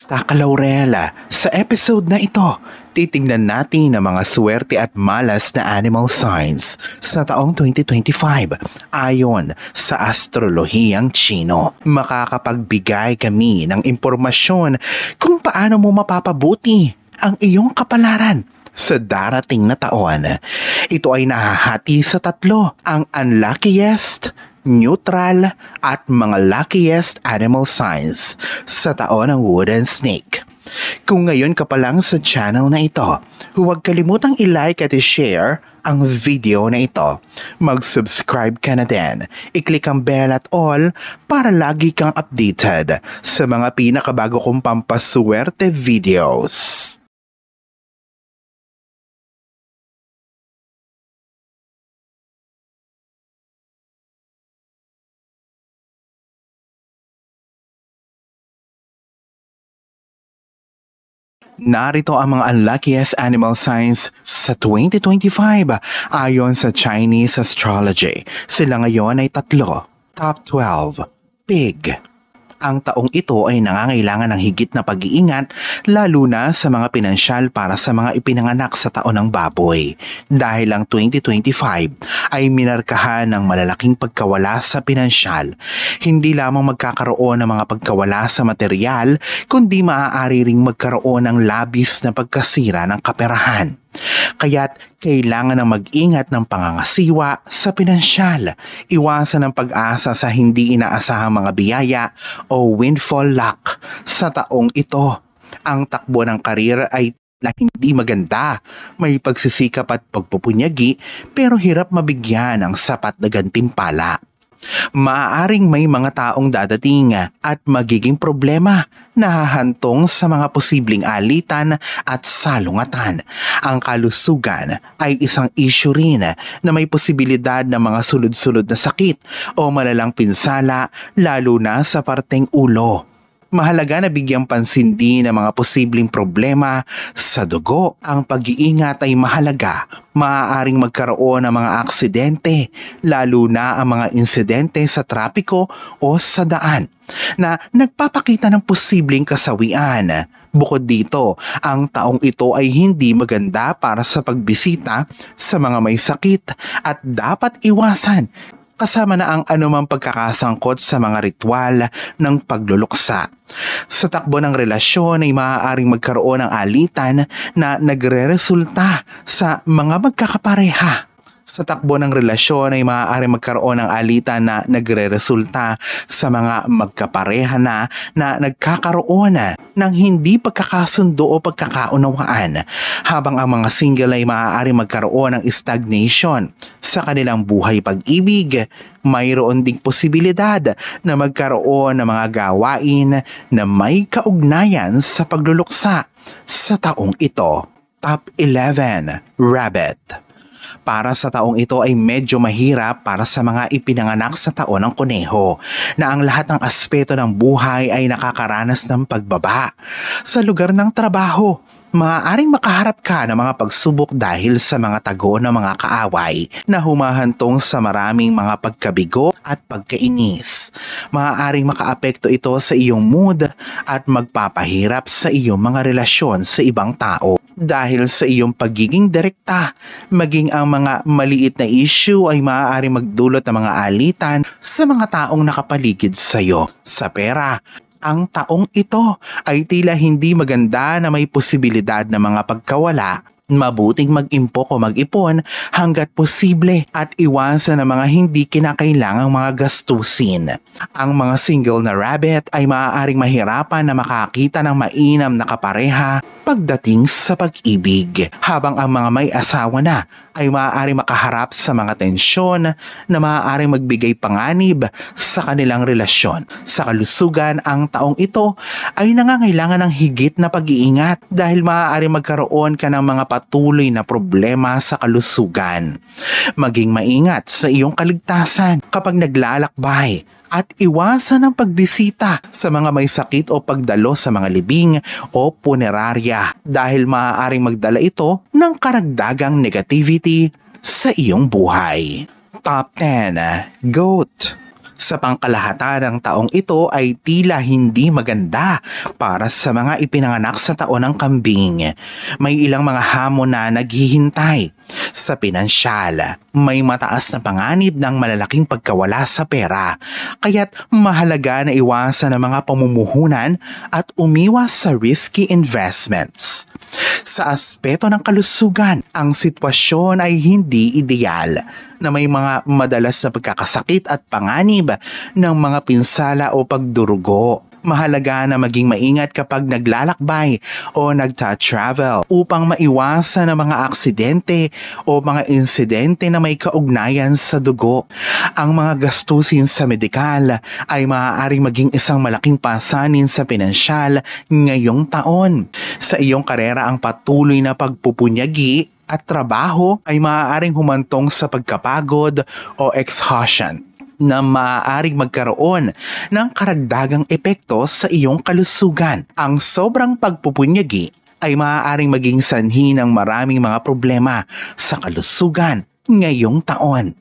Kaka Laurel, sa episode na ito, titingnan natin ang mga swerte at malas na animal signs sa taong 2025 ayon sa astrolohiyang Chino. Makakapagbigay kami ng impormasyon kung paano mo mapapabuti ang iyong kapalaran sa darating na taon. Ito ay nahahati sa tatlo: ang unluckiest, neutral at mga luckiest animal signs sa taon ng Wooden Snake. Kung ngayon ka pa lang sa channel na ito, huwag kalimutang i-like at i-share ang video na ito. Mag-subscribe ka na din. I-click ang bell at all para lagi kang updated sa mga pinakabago kong pampaswerte videos. Narito ang mga unluckiest animal signs sa 2025 ayon sa Chinese astrology. Sila ngayon ay tatlo. Top 12. Pig. Ang taong ito ay nangangailangan ng higit na pag-iingat lalo na sa mga pinansyal para sa mga ipinanganak sa taon ng baboy. Dahil ang 2025 ay minarkahan ng malalaking pagkawala sa pinansyal. Hindi lamang magkakaroon ng mga pagkawala sa material, kundi maaari ring magkaroon ng labis na pagkasira ng kaperahan. Kaya't kailangan ng mag-ingat ng pangangasiwa sa pinansyal. Iwasan ang pag-asa sa hindi inaasahang mga biyaya o windfall luck sa taong ito. Ang takbo ng karir ay hindi maganda. May pagsisikap at pagpupunyagi pero hirap mabigyan ng sapat na gantimpala. Maaaring may mga taong dadating at magiging problema na hahantong sa mga posibleng alitan at salungatan. Ang kalusugan ay isang issue rin na may posibilidad ng mga sunod-sunod na sakit o malalang pinsala lalo na sa parteng ulo. Mahalaga na bigyang pansin din ang mga posibleng problema sa dugo. Ang pag-iingat ay mahalaga. Maaaring magkaroon ng mga aksidente, lalo na ang mga insidente sa trapiko o sa daan, na nagpapakita ng posibleng kasawian. Bukod dito, ang taong ito ay hindi maganda para sa pagbisita sa mga may sakit at dapat iwasan, kasama na ang anumang pagkakasangkot sa mga ritual ng pagluluksa. Sa takbo ng relasyon ay maaaring magkaroon ng alitan na nagreresulta sa mga magkakapareha. Sa takbo ng relasyon ay maaaring magkaroon ng alitan na nagreresulta sa mga magkapareha na nagkakaroon ng hindi pagkakasundo o pagkakaunawaan, habang ang mga single ay maaaring magkaroon ng stagnation sa kanilang buhay pag-ibig. Mayroon ding posibilidad na magkaroon ng mga gawain na may kaugnayan sa pagluluksa sa taong ito. Top 11. Rabbit. Para sa taong ito ay medyo mahirap para sa mga ipinanganak sa taon ng kuneho, na ang lahat ng aspeto ng buhay ay nakakaranas ng pagbaba. Sa lugar ng trabaho, maaaring makaharap ka ng mga pagsubok dahil sa mga tago ng mga kaaway na humahantong sa maraming mga pagkabigo at pagkainis. Maaaring makaapekto ito sa iyong mood at magpapahirap sa iyong mga relasyon sa ibang tao. Dahil sa iyong pagiging direkta, maging ang mga maliit na issue ay maaaring magdulot ng mga alitan sa mga taong nakapaligid sa iyo. Sa pera, ang taong ito ay tila hindi maganda na may posibilidad na mga pagkawala. Mabuting mag-impok o mag-ipon hanggat posible at iwasan ang mga hindi kinakailangang mga gastusin. Ang mga single na rabbit ay maaaring mahirapan na makakita ng mainam na kapareha pagdating sa pag-ibig, habang ang mga may asawa na ay maaaring makaharap sa mga tensyon na maaaring magbigay panganib sa kanilang relasyon. Sa kalusugan, ang taong ito ay nangangailangan ng higit na pag-iingat dahil maaaring magkaroon ka ng mga patuloy na problema sa kalusugan. Maging maingat sa iyong kaligtasan kapag naglalakbay at iwasan ang pagbisita sa mga may sakit o pagdalo sa mga libing o punerarya dahil maaaring magdala ito ng karagdagang negativity sa iyong buhay. Top 10. Goat. Sa pangkalahatan ng taong ito ay tila hindi maganda para sa mga ipinanganak sa taon ng kambing. May ilang mga hamon na naghihintay. Sa pinansyal, may mataas na panganib ng malalaking pagkawala sa pera, kaya't mahalaga na iwasan ang mga pamumuhunan at umiwas sa risky investments. Sa aspeto ng kalusugan, ang sitwasyon ay hindi ideal na may mga madalas na pagkakasakit at panganib ng mga pinsala o pagdurugo. Mahalaga na maging maingat kapag naglalakbay o nagta-travel upang maiwasan ang mga aksidente o mga insidente na may kaugnayan sa dugo. Ang mga gastusin sa medikal ay maaaring maging isang malaking pasanin sa pinansyal ngayong taon. Sa iyong karera, ang patuloy na pagpupunyagi at trabaho ay maaaring humantong sa pagkapagod o exhaustion na maaaring magkaroon ng karagdagang epekto sa iyong kalusugan. Ang sobrang pagpupunyagi ay maaaring maging sanhi ng maraming mga problema sa kalusugan ngayong taon.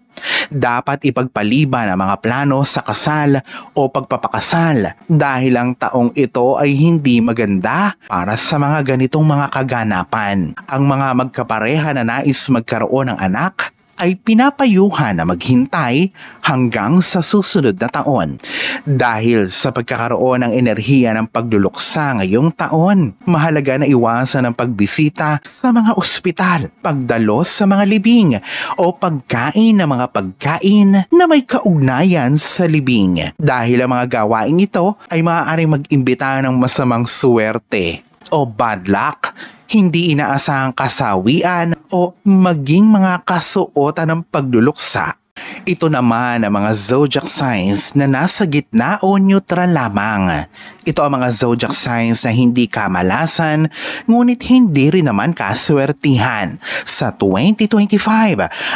Dapat ipagpaliban ang mga plano sa kasal o pagpapakasal dahil ang taong ito ay hindi maganda para sa mga ganitong mga kaganapan. Ang mga magkapareha na nais magkaroon ng anak ay pinapayuhan na maghintay hanggang sa susunod na taon. Dahil sa pagkakaroon ng enerhiya ng pagluluksa ngayong taon, mahalaga na iwasan ang pagbisita sa mga ospital, pagdalos sa mga libing, o pagkain ng mga pagkain na may kaugnayan sa libing. Dahil ang mga gawain ito ay maaaring mag-imbita ng masamang suwerte o bad luck, hindi inaasahang kasawian o maging mga kasuotan ng pagluluksa. Ito naman ang mga zodiac signs na nasa gitna o neutral lamang. Ito ang mga zodiac signs na hindi kamalasan, ngunit hindi rin naman kaswertihan sa 2025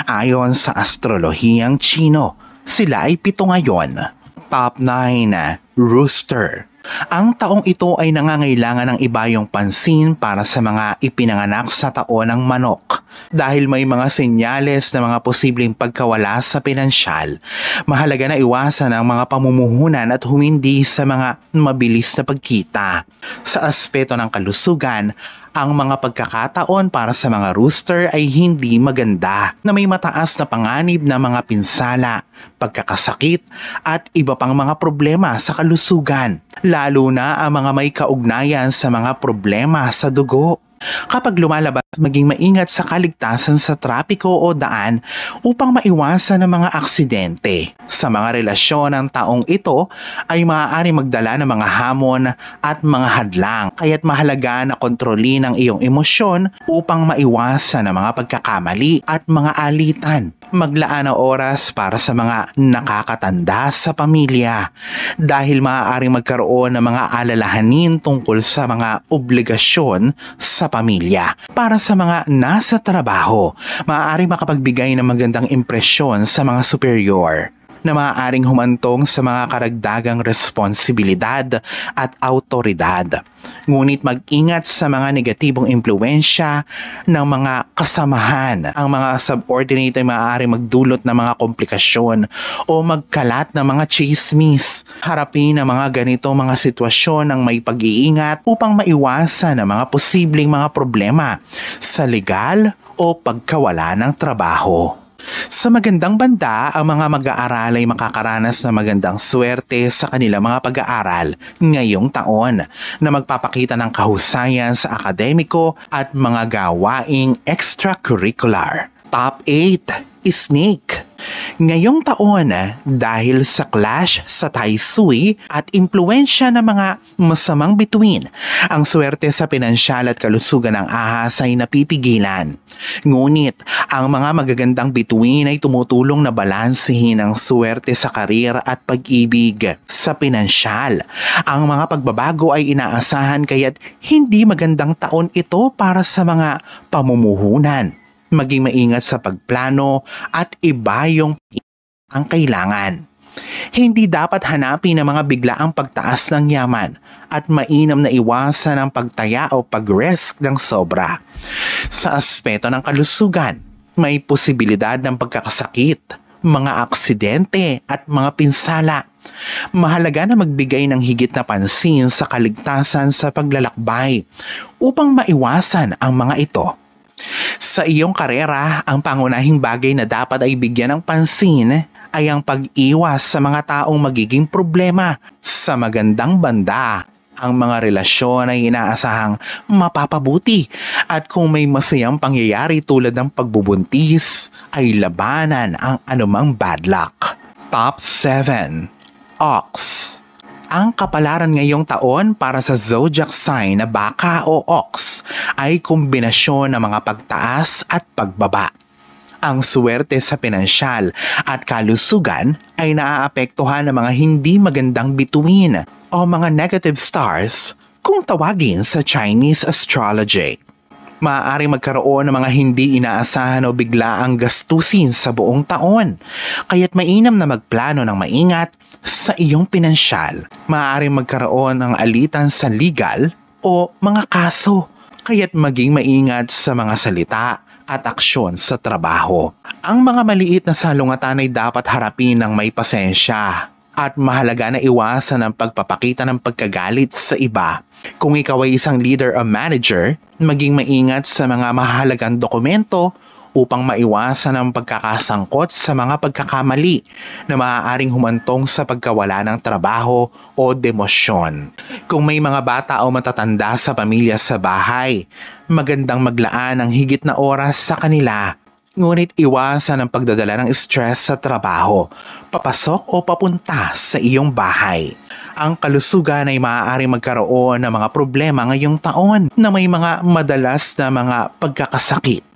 ayon sa astrologiyang Chino. Sila ay 7 ngayon. Top 9. Rooster. Ang taong ito ay nangangailangan ng ibayong pansin para sa mga ipinanganak sa taon ng manok. Dahil may mga senyales na mga posibleng pagkawala sa pinansyal, mahalaga na iwasan ang mga pamumuhunan at humindi sa mga mabilis na pagkita. Sa aspeto ng kalusugan, ang mga pagkakataon para sa mga rooster ay hindi maganda na may mataas na panganib na mga pinsala, pagkakasakit at iba pang mga problema sa kalusugan, lalo na ang mga may kaugnayan sa mga problema sa dugo. Kapag lumalabas, maging maingat sa kaligtasan sa trapiko o daan upang maiwasan ang mga aksidente. Sa mga relasyon ng taong ito ay maaari magdala ng mga hamon at mga hadlang, kaya't mahalaga na kontrolin ang iyong emosyon upang maiwasan ang mga pagkakamali at mga alitan. Maglaan ng oras para sa mga nakakatanda sa pamilya dahil maaaring magkaroon ng mga alalahanin tungkol sa mga obligasyon sa pamilya. Para sa mga nasa trabaho, maaaring makapagbigay ng magandang impresyon sa mga superior na maaaring humantong sa mga karagdagang responsibilidad at autoridad. Ngunit mag-ingat sa mga negatibong impluensya ng mga kasamahan. Ang mga subordinate ay maaaring magdulot ng mga komplikasyon o magkalat ng mga chismis. Harapin ang mga ganitong mga sitwasyon ng may pag-iingat upang maiwasan ang mga posibleng mga problema sa legal o pagkawala ng trabaho. Sa magandang banda, ang mga mag-aaral ay makakaranas ng magandang swerte sa kanilang mga pag-aaral ngayong taon na magpapakita ng kahusayan sa akademiko at mga gawaing extracurricular. Top 8. Snake. Ngayong taon, dahil sa clash sa Tai Sui at impluensya ng mga masamang bituin, ang swerte sa pinansyal at kalusugan ng ahas ay napipigilan. Ngunit, ang mga magagandang bituin ay tumutulong na balansehin ang swerte sa karir at pag-ibig sa pinansyal. Ang mga pagbabago ay inaasahan kaya't hindi magandang taon ito para sa mga pamumuhunan. Maging maingat sa pagplano at iba yung ang kailangan. Hindi dapat hanapin ang mga biglaang pagtaas ng yaman at mainam na iwasan ang pagtaya o pag-risk ng sobra. Sa aspeto ng kalusugan, may posibilidad ng pagkakasakit, mga aksidente at mga pinsala. Mahalaga na magbigay ng higit na pansin sa kaligtasan sa paglalakbay upang maiwasan ang mga ito. Sa iyong karera, ang pangunahing bagay na dapat ay bigyan ng pansin ay ang pag-iwas sa mga taong magiging problema. Sa magandang banda, ang mga relasyon ay inaasahang mapapabuti at kung may masayang pangyayari tulad ng pagbubuntis, ay labanan ang anumang bad luck. Top 7. Ox. Ang kapalaran ngayong taon para sa zodiac sign na baka o ox ay kombinasyon ng mga pagtaas at pagbaba. Ang swerte sa pinansyal at kalusugan ay naaapektuhan ng mga hindi magandang bituin o mga negative stars kung tawagin sa Chinese astrology. Maaari magkaroon ng mga hindi inaasahan o biglaang gastusin sa buong taon, kaya't mainam na magplano ng maingat sa iyong pinansyal. Maaari magkaroon ng alitan sa legal o mga kaso, kaya't maging maingat sa mga salita at aksyon sa trabaho. Ang mga maliit na salungatan ay dapat harapin ng may pasensya at mahalaga na iwasan ang pagpapakita ng pagkagalit sa iba. Kung ikaw ay isang leader o manager, maging maingat sa mga mahalagang dokumento upang maiwasan ang pagkakasangkot sa mga pagkakamali na maaaring humantong sa pagkawala ng trabaho o demosyon. Kung may mga bata o matatanda sa pamilya sa bahay, magandang maglaan ng higit na oras sa kanila. Ngunit iwasan ang pagdadala ng stress sa trabaho, papasok o papunta sa iyong bahay. Ang kalusugan ay maaaring magkaroon ng mga problema ngayong taon na may mga madalas na mga pagkakasakit.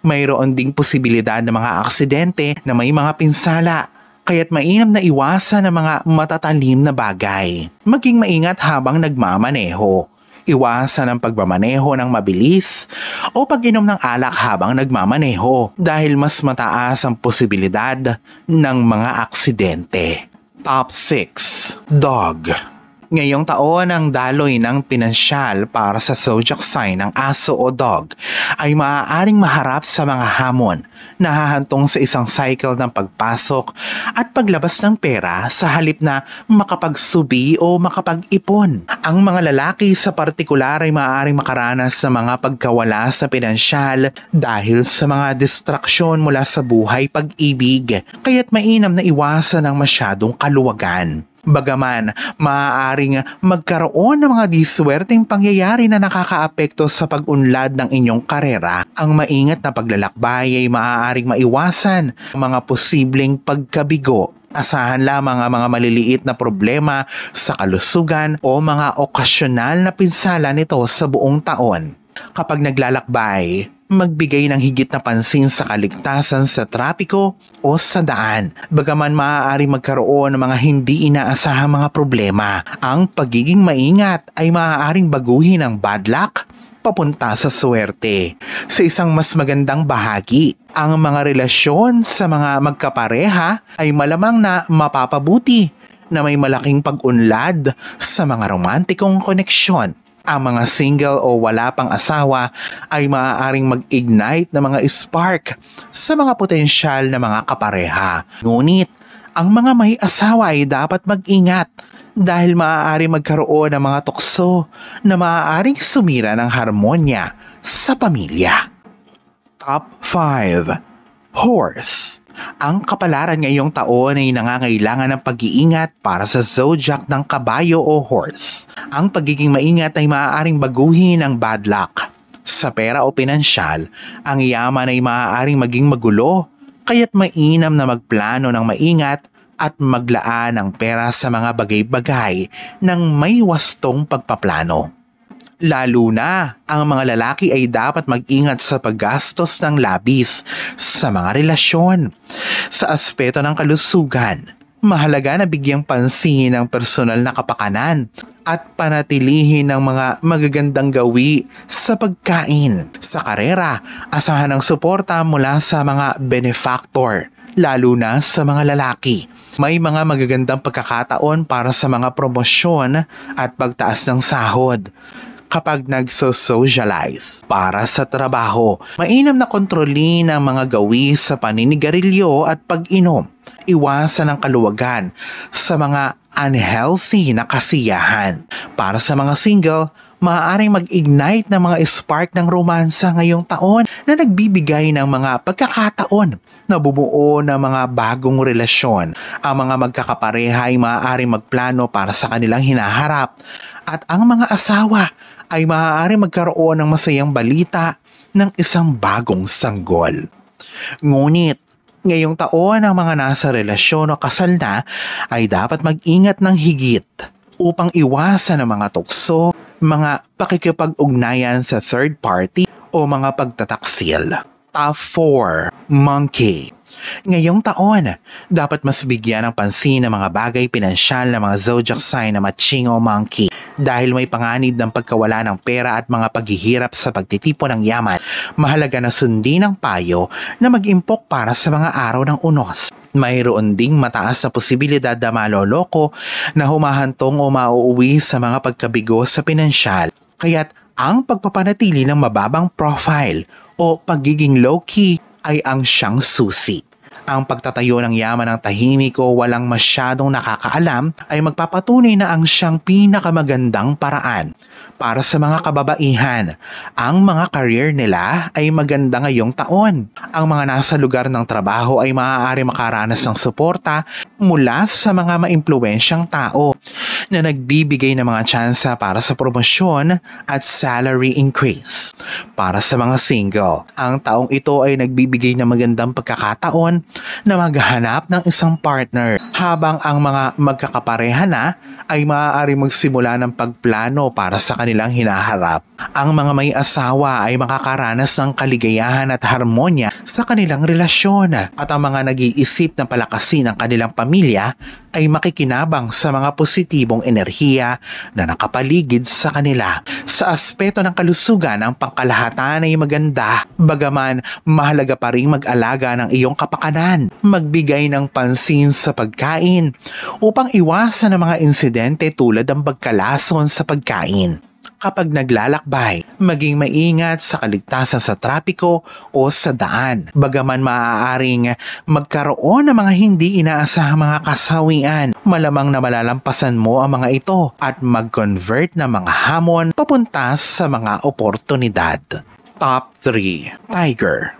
Mayroon ding posibilidad ng mga aksidente na may mga pinsala, kaya't mainam na iwasan ang mga matatalim na bagay. Maging maingat habang nagmamaneho. Iwasan ang pagmamaneho ng mabilis o pag-inom ng alak habang nagmamaneho dahil mas mataas ang posibilidad ng mga aksidente. Top 6. Dog. Ngayong taon, ang daloy ng pinansyal para sa zodiac sign ng aso o dog ay maaaring maharap sa mga hamon na hahantong sa isang cycle ng pagpasok at paglabas ng pera sa halip na makapagsubi o makapag-ipon. Ang mga lalaki sa partikular ay maaaring makaranas sa mga pagkawala sa pinansyal dahil sa mga distraksyon mula sa buhay pag-ibig, kaya't mainam na iwasan ang masyadong kaluwagan. Bagaman, maaaring magkaroon ng mga diswerteng pangyayari na nakakaapekto sa pag-unlad ng inyong karera, ang maingat na paglalakbay ay maaaring maiwasan ang mga posibleng pagkabigo. Asahan lamang ang mga maliliit na problema sa kalusugan o mga okasyonal na pinsala nito sa buong taon. Kapag naglalakbay, magbigay ng higit na pansin sa kaligtasan sa trapiko o sa daan. Bagaman maaari magkaroon ng mga hindi inaasahang mga problema, ang pagiging maingat ay maaaring baguhin ang bad luck papunta sa swerte. Sa isang mas magandang bahagi, ang mga relasyon sa mga magkapareha ay malamang na mapapabuti na may malaking pag-unlad sa mga romantikong koneksyon. Ang mga single o wala pang asawa ay maaaring mag-ignite ng mga spark sa mga potensyal na mga kapareha. Ngunit, ang mga may asawa ay dapat mag-ingat dahil maaari magkaroon ng mga tukso na maaaring sumira ng harmonya sa pamilya. Top 5. Horse. Ang kapalaran ngayong taon ay nangangailangan ng pag-iingat para sa zodiac ng kabayo o horse. Ang pagiging maingat ay maaaring baguhin ang bad luck. Sa pera o pinansyal, ang yaman ay maaaring maging magulo, kaya't mainam na magplano ng maingat at maglaan ng pera sa mga bagay-bagay ng may wastong pagpaplano. Lalo na, ang mga lalaki ay dapat mag-ingat sa paggastos ng labis sa mga relasyon. Sa aspeto ng kalusugan, mahalaga na bigyang pansin ang personal na kapakanan at panatilihin ng mga magagandang gawi sa pagkain. Sa karera, asahan ang suporta mula sa mga benefactor, lalo na sa mga lalaki. May mga magagandang pagkakataon para sa mga promosyon at pagtaas ng sahod. kapag nagso-socialize para sa trabaho. Mainam na kontrolin ang mga gawi sa paninigarilyo at pag-inom. Iwasan ang kaluwagan sa mga unhealthy na kasiyahan. Para sa mga single, maaaring mag-ignite ng mga spark ng romansa ngayong taon na nagbibigay ng mga pagkakataon na bumuo ng mga bagong relasyon. Ang mga magkakapareha ay maaaring magplano para sa kanilang hinaharap at ang mga asawa ay maaaring magkaroon ng masayang balita ng isang bagong sanggol. Ngunit, ngayong taon ang mga nasa relasyon o kasal na ay dapat mag-ingat ng higit upang iwasan ang mga tukso, mga pakikipag-ugnayan sa third party o mga pagtataksil. Top 4. Monkey. Ngayong taon, dapat mas bigyan ng pansin ng mga bagay pinansyal ng mga zodiac sign na matching o monkey. Dahil may panganib ng pagkawala ng pera at mga paghihirap sa pagtitipon ng yaman, mahalaga na sundin ang payo na mag-impok para sa mga araw ng unos. Mayroon ding mataas na posibilidad na maloloko na humahantong o mauuwi sa mga pagkabigo sa pinansyal. Kaya't ang pagpapanatili ng mababang profile o pagiging low-key ay ang siyang susi. Ang pagtatayo ng yaman ng tahimik o walang masyadong nakakaalam ay magpapatunay na ang siyang pinakamagandang paraan para sa mga kababaihan. Ang mga career nila ay maganda ngayong taon. Ang mga nasa lugar ng trabaho ay maaari makaranas ng suporta mula sa mga maimpluwensyang tao na nagbibigay ng mga tsansa para sa promosyon at salary increase. Para sa mga single, ang taong ito ay nagbibigay ng magandang pagkakataon na maghanap ng isang partner, habang ang mga magkakapareha na ay maaari magsimula ng pagplano para sa kanilang hinaharap. Ang mga may asawa ay makakaranas ng kaligayahan at harmonya sa kanilang relasyon, at ang mga nag-iisip na palakasin ang kanilang pamilya ay makikinabang sa mga positibong enerhiya na nakapaligid sa kanila. Sa aspeto ng kalusugan, ang pangkalahatan ay maganda, bagaman mahalaga pa ring mag-alaga ng iyong kapakanan. Magbigay ng pansin sa pagkain upang iwasan ang mga insidente tulad ng pagkalason sa pagkain. Kapag naglalakbay, maging maingat sa kaligtasan sa trapiko o sa daan. Bagaman maaaring magkaroon ng mga hindi inaasahang mga kasawian, malamang na malalampasan mo ang mga ito at mag-convert ng mga hamon papunta sa mga oportunidad. Top 3. Tiger.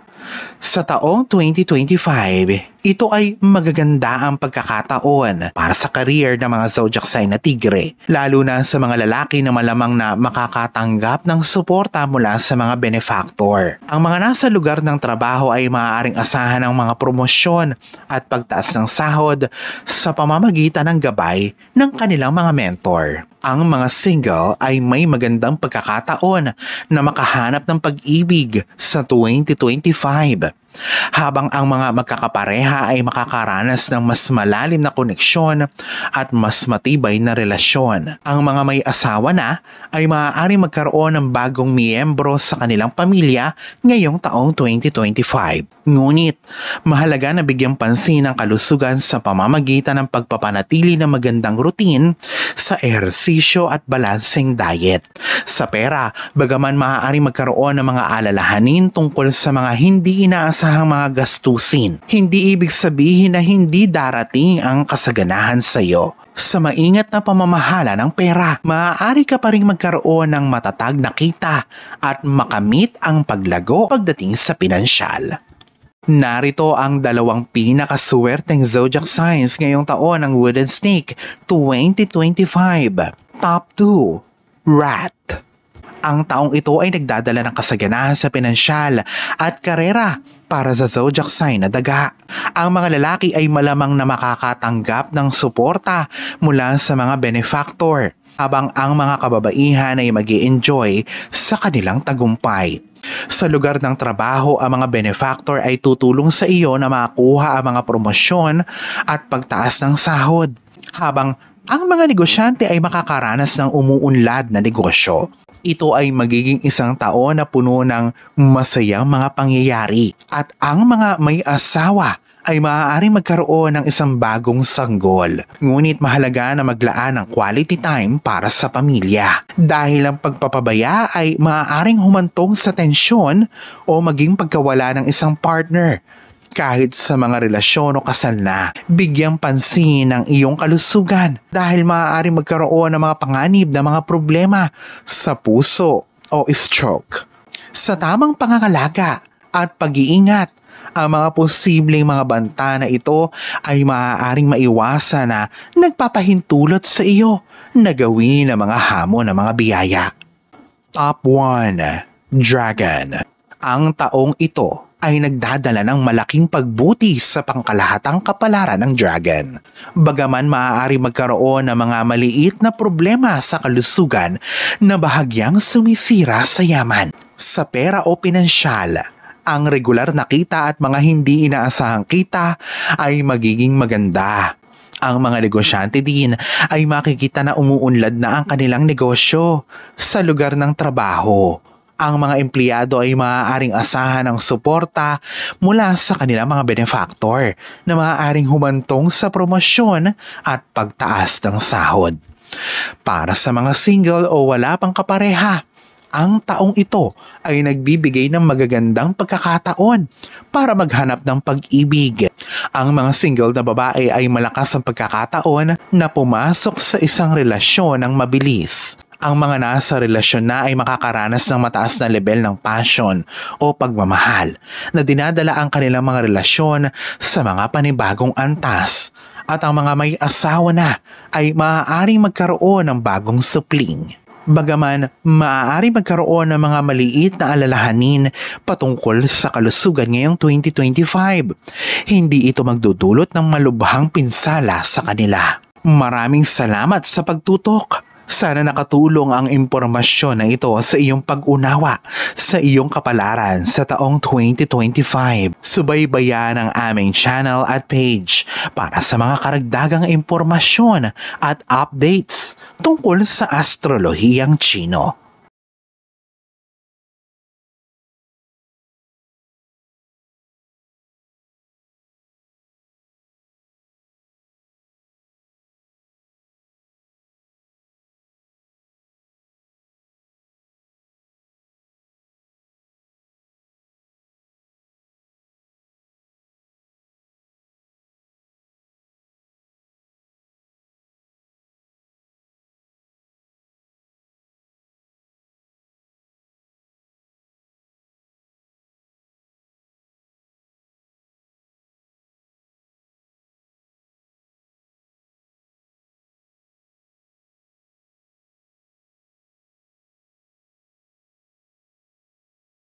Sa taong 2025, ito ay magaganda ang pagkakataon para sa career ng mga zodiac sign na tigre, lalo na sa mga lalaki na malamang na makakatanggap ng suporta mula sa mga benefactor. Ang mga nasa lugar ng trabaho ay maaaring asahan ng mga promosyon at pagtaas ng sahod sa pamamagitan ng gabay ng kanilang mga mentor. Ang mga single ay may magandang pagkakataon na makahanap ng pag-ibig sa 2025. Habang ang mga magkakapareha ay makakaranas ng mas malalim na koneksyon at mas matibay na relasyon. Ang mga may asawa na ay maaaring magkaroon ng bagong miyembro sa kanilang pamilya ngayong taong 2025. Ngunit, mahalaga na bigyang pansin ang kalusugan sa pamamagitan ng pagpapanatili ng magandang routine sa ehersisyo at balanseng diet. Sa pera, bagaman maaaring magkaroon ng mga alalahanin tungkol sa mga hindi inaasahang mga gastusin, hindi ibig sabihin na hindi darating ang kasaganahan sa iyo. Sa maingat na pamamahala ng pera, maaari ka pa rin magkaroon ng matatag na kita at makamit ang paglago pagdating sa pinansyal. Narito ang dalawang pinakaswerteng zodiac signs ngayong taon ng Wooden Snake 2025. Top 2. Rat. Ang taong ito ay nagdadala ng kasaganahan sa pinansyal at karera para sa zodiac sign na Daga. Ang mga lalaki ay malamang na makakatanggap ng suporta mula sa mga benefactor, habang ang mga kababaihan ay mag-i-enjoy sa kanilang tagumpay. Sa lugar ng trabaho, ang mga benefactor ay tutulong sa iyo na makuha ang mga promosyon at pagtaas ng sahod, habang ang mga negosyante ay makakaranas ng umuunlad na negosyo. Ito ay magiging isang taon na puno ng masayang mga pangyayari, at ang mga may asawa ay maaaring magkaroon ng isang bagong sanggol. Ngunit mahalaga na maglaan ng quality time para sa pamilya. Dahil ang pagpapabaya ay maaaring humantong sa tensyon o maging pagkawala ng isang partner. Kahit sa mga relasyon o kasal na, bigyang pansin ang iyong kalusugan dahil maaaring magkaroon ng mga panganib na mga problema sa puso o stroke. Sa tamang pangangalaga at pag-iingat, ang mga posibleng mga banta na ito ay maaaring maiwasan na nagpapahintulot sa iyo na gawin ang mga hamon ng mga biyaya. Top 1. Dragon. Ang taong ito ay nagdadala ng malaking pagbuti sa pangkalahatang kapalaran ng dragon. Bagaman maaari magkaroon ng mga maliit na problema sa kalusugan na bahagyang sumisira sa yaman, sa pera o pinansyal, ang regular na kita at mga hindi inaasahang kita ay magiging maganda. Ang mga negosyante din ay makikita na umuunlad na ang kanilang negosyo sa lugar ng trabaho. Ang mga empleyado ay maaaring asahan ng suporta mula sa kanilang mga benefactor na maaaring humantong sa promosyon at pagtaas ng sahod. Para sa mga single o wala pang kapareha, ang taong ito ay nagbibigay ng magagandang pagkakataon para maghanap ng pag-ibig. Ang mga single na babae ay malakas ang pagkakataon na pumasok sa isang relasyon ng mabilis. Ang mga nasa relasyon na ay makakaranas ng mataas na level ng passion o pagmamahal na dinadala ang kanilang mga relasyon sa mga panibagong antas. At ang mga may asawa na ay maaaring magkaroon ng bagong supling. Bagaman maaaring magkaroon ng mga maliit na alalahanin patungkol sa kalusugan ngayong 2025, hindi ito magdudulot ng malubhang pinsala sa kanila. Maraming salamat sa pagtutok. Sana nakatulong ang impormasyon na ito sa iyong pag-unawa sa iyong kapalaran sa taong 2025. Subaybayan ang aming channel at page para sa mga karagdagang impormasyon at updates tungkol sa astrolohiyang Chino.